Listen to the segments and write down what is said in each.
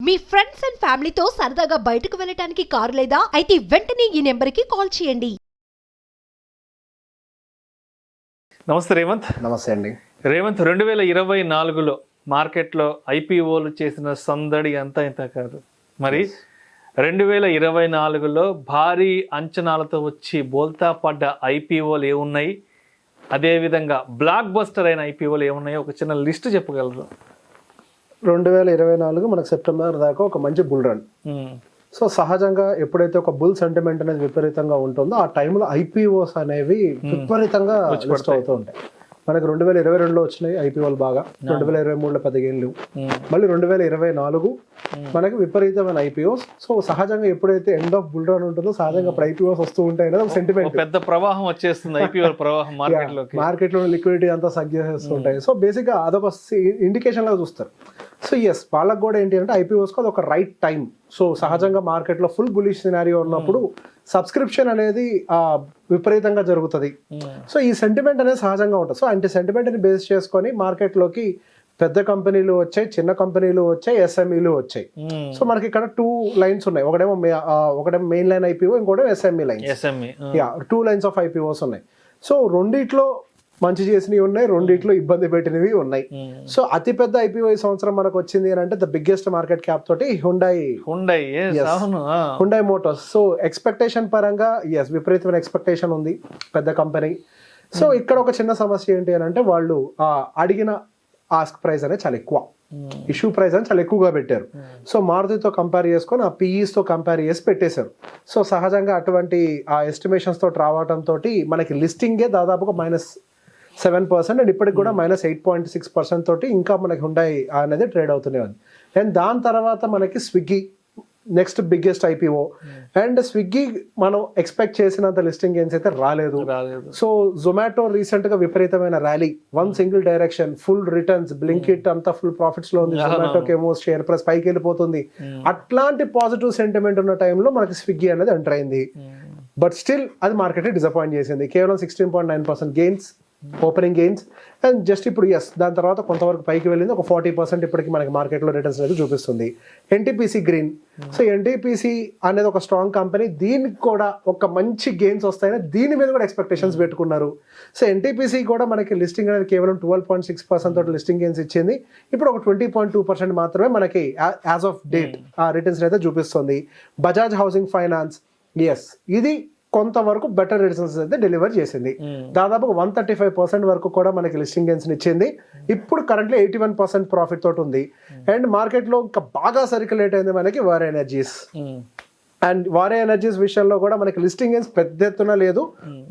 Me friends and ఫ్యామిలీతో సరదాగా బయటకు వెళ్ళటానికి కారు లేదా అయితే వెంటనే ఈ నెంబర్కి కాల్ చేయండి. నమస్తే రేవంత్. నమస్తే అండి. రేవంత్, 2024లో మార్కెట్లో ఐపీఓలు చేసిన సందడి అంతా ఇంత కాదు. మరి 2024లో భారీ అంచనాలతో వచ్చి బోల్తా పడ్డ ఐపీఓలు ఏమున్నాయి, అదేవిధంగా బ్లాక్ బస్టర్ అయిన ఐపీఓలు ఏమున్నాయో ఒక చిన్న లిస్ట్ చెప్పగలరు? 2024 మనకు సెప్టెంబర్ దాకా ఒక మంచి బుల్ రన్. సో సహజంగా ఎప్పుడైతే ఒక బుల్ సెంటిమెంట్ అనేది విపరీతంగా ఉంటుందో ఆ టైంలో ఐపీఓస్ అనేవి విపరీతంగా లిస్ట్ అవుతూ ఉంటాయి. మనకి 2022లో వచ్చినాయి ఐపీఓలు బాగా, 2023లో పెద్దగా లేవు. మళ్ళీ 2024 మనకి విపరీతమైన ఐపీఓస్. సో సహజంగా ఎప్పుడైతే ఎండ్ ఆఫ్ బుల్ రన్ ఉంటుందో సహజంగా ఇప్పుడు ఐపీఓస్ వస్తూ ఉంటాయి అనేది ఒక సెంటిమెంట్. పెద్ద ప్రవాహం వచ్చేస్తుంది ఐపీఓ ప్రవాహం మార్కెట్లో లిక్విడిటీ అంతా సగ్ చేసేస్తుంటాయి. సో బేసిక్గా అదొక ఇండికేషన్ లాగా చూస్తారు. సో ఎస్, వాళ్ళకి కూడా ఏంటి అంటే ఐపీఓస్కి అది ఒక రైట్ టైం. సో సహజంగా మార్కెట్లో ఫుల్ బులిష్ సినారియో ఉన్నప్పుడు సబ్స్క్రిప్షన్ అనేది విపరీతంగా జరుగుతుంది. సో ఈ సెంటిమెంట్ అనేది సహజంగా ఉంటుంది. సో అంటే సెంటిమెంట్ని బేస్ చేసుకొని మార్కెట్లోకి పెద్ద కంపెనీలు వచ్చాయి, చిన్న కంపెనీలు వచ్చాయి, ఎస్ఎంఈలు వచ్చాయి. సో మనకి ఇక్కడ 2 లైన్స్ ఉన్నాయి. ఒకటేమో మెయిన్ లైన్ ఐపీఓ, ఇంకోటి SME line. 2 lines of IPOs ఉన్నాయి. సో రెండిట్లో మంచి చేసినవి ఉన్నాయి, రెండిట్లో ఇబ్బంది పెట్టినవి ఉన్నాయి. సో అతిపెద్ద ఐపీఓ ఈ సంవత్సరం మనకు వచ్చింది అని అంటే ద బిగ్గెస్ట్ మార్కెట్ క్యాప్ తోటి హ్యుండాయ్ మోటార్స్. సో ఎక్స్పెక్టేషన్ పరంగా విపరీతమైన ఎక్స్పెక్టేషన్ ఉంది, పెద్ద కంపెనీ. సో ఇక్కడ ఒక చిన్న సమస్య ఏంటి అని అంటే వాళ్ళు అడిగిన ఆస్క్ ప్రైస్ అనేది చాలా ఎక్కువ, ఇష్యూ ప్రైస్ అని చాలా ఎక్కువగా పెట్టారు. సో మారుతితో కంపేర్ చేసుకొని ఆ పీఈస్తో కంపేర్ చేసి పెట్టేశారు. సో సహజంగా అటువంటి ఆ ఎస్టిమేషన్స్ తోటి రావడంతో మనకి లిస్టింగే దాదాపుగా -7% అండ్ ఇప్పటికి కూడా -8.6% తోటి ఇంకా మనకి హుండాయ్ అనేది ట్రేడ్ అవుతూనే ఉంది. అండ్ దాని తర్వాత మనకి Swiggy next biggest IPO. And Swiggy మనం ఎక్స్పెక్ట్ చేసినంత లిస్టింగ్ గెయిన్స్ అయితే రాలేదు. సో జొమాటో రీసెంట్ గా విపరీతమైన rally, one single direction, full returns, Blinkit అంతా ఫుల్ ప్రాఫిట్స్ లో ఉంది, జొమాటోకి ఏమో షేర్ ప్రైస్ పైకి వెళ్ళిపోతుంది. అట్లాంటి పాజిటివ్ సెంటిమెంట్ ఉన్న టైంలో మనకి స్విగ్గీ అనేది ఎంటర్ అయింది. బట్ స్టిల్ అది మార్కెట్ డిసప్పాయింట్ చేసింది. కేవలం 16.9% gains, opening gains. And just ఇప్పుడు దాని తర్వాత కొంతవరకు పైకి వెళ్ళింది, ఒక 40% ఇప్పటికి మనకి మార్కెట్లో రిటర్న్స్ అనేది చూపిస్తుంది. NTPC green. సో ఎన్టీపీసీ అనేది ఒక స్ట్రాంగ్ కంపెనీ, దీనికి కూడా ఒక మంచి గెయిన్స్ వస్తాయని దీని మీద కూడా ఎక్స్పెక్టేషన్స్ పెట్టుకున్నారు. సో ఎన్టీపీసీ కూడా మనకి లిస్టింగ్ అనేది కేవలం 12.6% తోటి లిస్టింగ్ గెయిన్స్ ఇచ్చింది. ఇప్పుడు ఒక 20.2% మాత్రమే మనకి యాజ్ ఆఫ్ డేట్ ఆ రిటర్న్స్ అయితే చూపిస్తుంది. బజాజ్ హౌసింగ్ ఫైనాన్స్ ఇది కొంతవరకు బెటర్ రిటర్న్స్ అయితే డెలివర్ చేసింది. దాదాపు 135% వరకు కూడా మనకి లిస్టింగ్ గెయిన్స్ ఇచ్చింది. ఇప్పుడు కరెంట్లీ 81% ప్రాఫిట్ తోటి ఉంది. అండ్ మార్కెట్లో ఇంకా బాగా సర్క్యులేట్ అయింది మనకి వారే ఎనర్జీస్. అండ్ వారే ఎనర్జీస్ విషయంలో కూడా మనకి లిస్టింగ్ గెయిన్స్ పెద్ద ఎత్తున లేదు,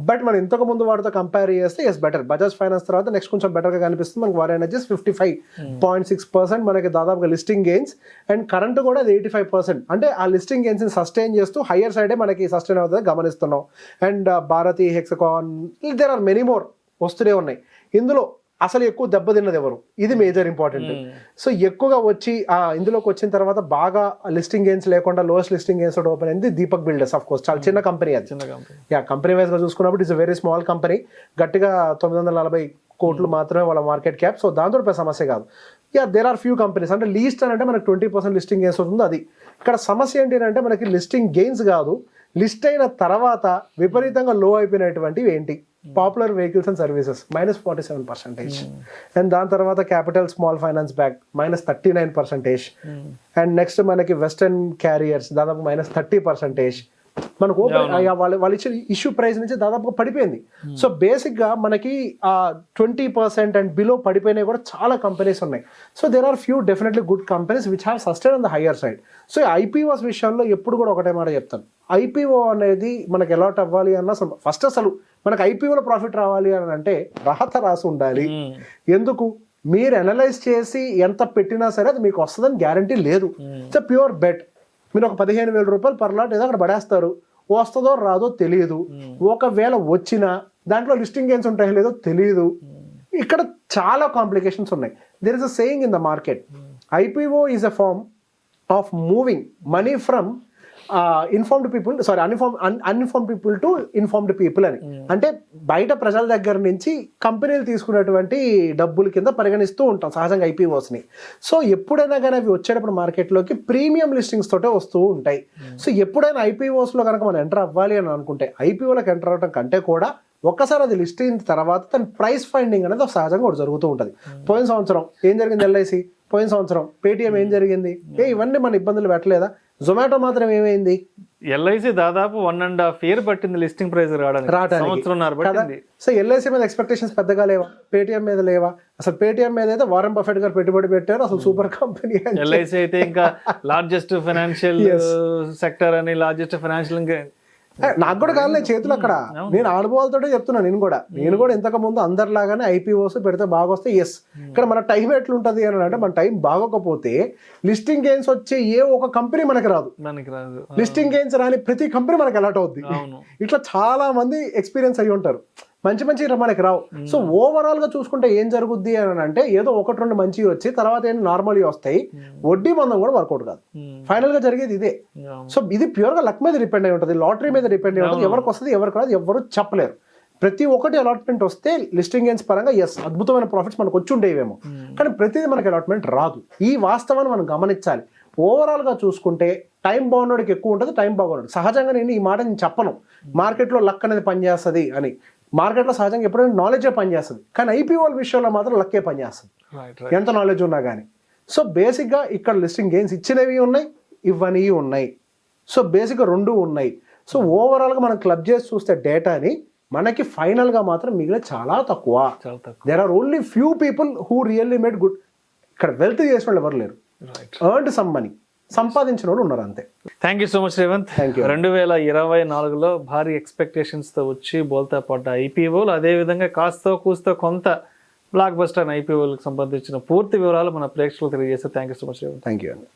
బట్ మనం ఇంతకు ముందు వాటితో కంపేర్ చేస్తే బెటర్. బజాజ్ ఫైనాన్స్ తర్వాత నెక్స్ట్ కొంచెం బెటర్గా కనిపిస్తుంది మనకి వారే ఎనర్జీస్. 55.6% మనకి దాదాపుగా లిస్టింగ్ గెయిన్స్. అండ్ కరెంట్ కూడా అది 85%. అంటే ఆ లిస్టింగ్ గెయిన్స్ ని సస్టైన్ చేస్తూ హయ్యర్ సైడే మనకి సస్టైన్ అవుతుంది గమనిస్తున్నాం. And Bharti, Hexacom, there are many more వస్తూనే ఉన్నాయి. ఇందులో అసలు ఎక్కువ దెబ్బతిన్నది ఎవరు, ఇది మేజర్ ఇంపార్టెంట్. సో ఎక్కువగా వచ్చి ఇందులోకి వచ్చిన తర్వాత బాగా లిస్టింగ్ గెయిన్స్ లేకుండా లోయెస్ట్ లిస్టింగ్ గెయిన్స్ ఓపెన్ అయింది దీపక్ బిల్డర్స్. ఆఫ్ కోర్స్ చాలా చిన్న కంపెనీ అది. కంపెనీ వైజ్ గా చూసుకున్నప్పుడు ఇట్స్ వెరీ స్మాల్ కంపెనీ. గట్టిగా 940 కోట్లు మాత్రమే వాళ్ళ మార్కెట్ క్యాప్. సో దాంతో పెద్ద సమస్య కాదు. దేర్ ఆర్ ఫ్యూ కంపెనీస్ అంటే లీస్ట్ అని అంటే మనకి 20% లిస్టింగ్ గెయిన్స్ అవుతుంది. అది ఇక్కడ సమస్య ఏంటి అంటే మనకి లిస్టింగ్ గెయిన్స్ కాదు, లిస్ట్ అయిన తర్వాత విపరీతంగా లో అయిపోయినటువంటివి ఏంటి, popular vehicles and services -47%. And దాని తర్వాత capital small finance bank -39%. And next మనకి వెస్టర్న్ క్యారియర్స్ దాదాపు -30%. మనకు వాళ్ళు ఇచ్చిన ఇష్యూ ప్రైస్ నుంచి దాదాపుగా పడిపోయింది. సో బేసిక్ గా మనకి 20% అండ్ బిలో పడిపోయినాయి కూడా చాలా కంపెనీస్ ఉన్నాయి. So there are few definitely good companies which have sustain on the higher side. So IPOs విషయంలో ఎప్పుడు కూడా ఒకటే మాట చెప్తాను, ఐపీఓ అనేది మనకి అలాట్ అవ్వాలి అన్న ఫస్ట్ అసలు మనకి ఐపీఓలో ప్రాఫిట్ రావాలి అని అంటే రాత రాసి ఉండాలి. ఎందుకు, మీరు అనలైజ్ చేసి ఎంత పెట్టినా సరే అది మీకు వస్తుందని గ్యారంటీ లేదు. It's pure bet. మీరు ఒక 15,000 రూపాయలు పర్ లాట్ ఏదో అక్కడ పడేస్తారు, వస్తుందో రాదో తెలియదు. ఒకవేళ వచ్చినా దాంట్లో లిస్టింగ్ గెయిన్స్ ఉంటాయో లేదో తెలియదు. ఇక్కడ చాలా కాంప్లికేషన్స్ ఉన్నాయి. There is a saying in the market, IPO is a form of moving money from informed people uninformed people to informed people అని. అంటే బయట ప్రజల దగ్గర నుంచి కంపెనీలు తీసుకున్నటువంటి డబ్బుల కింద పరిగణిస్తూ ఉంటాం సహజంగా ఐపీఓస్ని. సో ఎప్పుడైనా కానీ అవి వచ్చేటప్పుడు మార్కెట్లోకి ప్రీమియం లిస్టింగ్స్ తోటే వస్తూ ఉంటాయి. సో ఎప్పుడైనా ఐపీఓస్లో కనుక మనం ఎంటర్ అవ్వాలి అని అనుకుంటే ఐపీఓలకు ఎంటర్ అవ్వడం కంటే కూడా ఒక్కసారి అది లిస్ట్ అయిన తర్వాత దాని ప్రైస్ ఫైండింగ్ అనేది సహజంగా ఒకటి జరుగుతూ ఉంటుంది. పోయిన సంవత్సరం ఏం జరిగింది ఎల్ఐసి, పోయిన సంవత్సరం పేటిఎం ఏం జరిగింది, ఇవన్నీ మన ఇబ్బందులు పెట్టలేదా? జొమాటో మాత్రం ఏమైంది? ఎల్ఐసి దాదాపు 1.5 year పట్టింది లిస్టింగ్ ప్రైస్ రావడానికి, సంవత్సరంన్నర పట్టింది. సో ఎల్ఐసి మీద ఎక్స్పెక్టేషన్స్ పెద్దగా లేవా? పేటిఎం మీద లేవా? అసలు పేటిఎం మీద అయితే వారెన్ బఫెట్ గారు పెట్టుబడి పెట్టారు, అసలు సూపర్ కంపెనీ. ఎల్ఐసి అయితే ఇంకా లార్జెస్ట్ ఫైనాన్షియల్ సెక్టర్ అని, లార్జెస్ట్ ఫైనాన్షియల్, నాకు కూడా కాదు చేతులు అక్కడ. నేను అనుభవాలతోటే చెప్తున్నాను. నేను కూడా ఇంతకు ముందు అందరిలాగానే ఐపీఓస్ పెడితే బాగా వస్తే ఎస్. ఇక్కడ మన టైం ఎట్లుంటది అని అంటే మన టైం బాగోకపోతే లిస్టింగ్ గెయిన్స్ వచ్చే ఏ ఒక కంపెనీ మనకి రాదు. లిస్టింగ్ గెయిన్స్ రాని ప్రతి కంపెనీ మనకి అలర్ట్ అవుద్ది. ఇట్లా చాలా మంది ఎక్స్పీరియన్స్ అయ్యి ఉంటారు. మంచి మనకి రావు. సో ఓవరాల్ గా చూసుకుంటే ఏం జరుగుద్ది అని అంటే ఏదో 1-2 మంచివి వచ్చి తర్వాత ఏంటి నార్మల్గా వస్తాయి, వడ్డీ మందం కూడా వర్కౌట్ కాదు. ఫైనల్ గా జరిగేది ఇదే. సో ఇది ప్యూర్ గా లక్ మీద డిపెండ్ అయి ఉంటుంది, లాటరీ మీద డిపెండ్ అయి ఉంటుంది. ఎవరికి వస్తుంది ఎవరికి రాదు ఎవరు చెప్పలేరు. ప్రతి ఒక్కటి అలాట్మెంట్ వస్తే లిస్టింగ్ గెయిన్స్ పరంగా ఎస్ అద్భుతమైన ప్రాఫిట్స్ మనకు వచ్చి ఉండేవేమో, కానీ ప్రతిదీ మనకి అలాట్మెంట్ రాదు. ఈ వాస్తవాన్ని మనం గమనించాలి. ఓవరాల్ గా చూసుకుంటే టైం బాగున్నోడికి ఎక్కువ ఉంటుంది, టైం బాగున్నాడు. సహజంగా నేను ఈ మాట నేను చెప్పను మార్కెట్లో లక్ అనేది పనిచేస్తుంది అని. మార్కెట్లో సహజంగా ఎప్పుడైనా నాలెడ్జే పనిచేస్తుంది, కానీ ఐపీఓల విషయంలో మాత్రం లక్కే పనిచేస్తుంది, ఎంత నాలెడ్జ్ ఉన్నా కానీ. సో బేసిక్గా ఇక్కడ లిస్టింగ్ గెయిన్స్ ఇచ్చినవి ఉన్నాయి, ఇవ్వని ఉన్నాయి. సో బేసిక్గా 2 ఉన్నాయి. సో ఓవరాల్గా మనం క్లబ్ చేసి చూస్తే డేటాని మనకి ఫైనల్గా మాత్రం మిగిలిన చాలా తక్కువ. There are only few people who really made good. ఇక్కడ వెల్త్ చేసిన వాళ్ళు ఎవరు లేరు. ఎర్న్డ్ సమ్ మనీ, సంపాదించిన వాళ్ళు ఉన్నారు అంతే. Thank you so much Revanth. 2024లో భారీ ఎక్స్పెక్టేషన్స్తో వచ్చి బోల్తా పడ్డ ఐపీఓలు, అదేవిధంగా కాస్తో కూస్తో కొంత బ్లాక్ బస్టర్ ఐపీఓలకు సంబంధించిన పూర్తి వివరాలు మన ప్రేక్షకులకు తెలియజేస్తే thank you so much Revanth. Thank you అండి.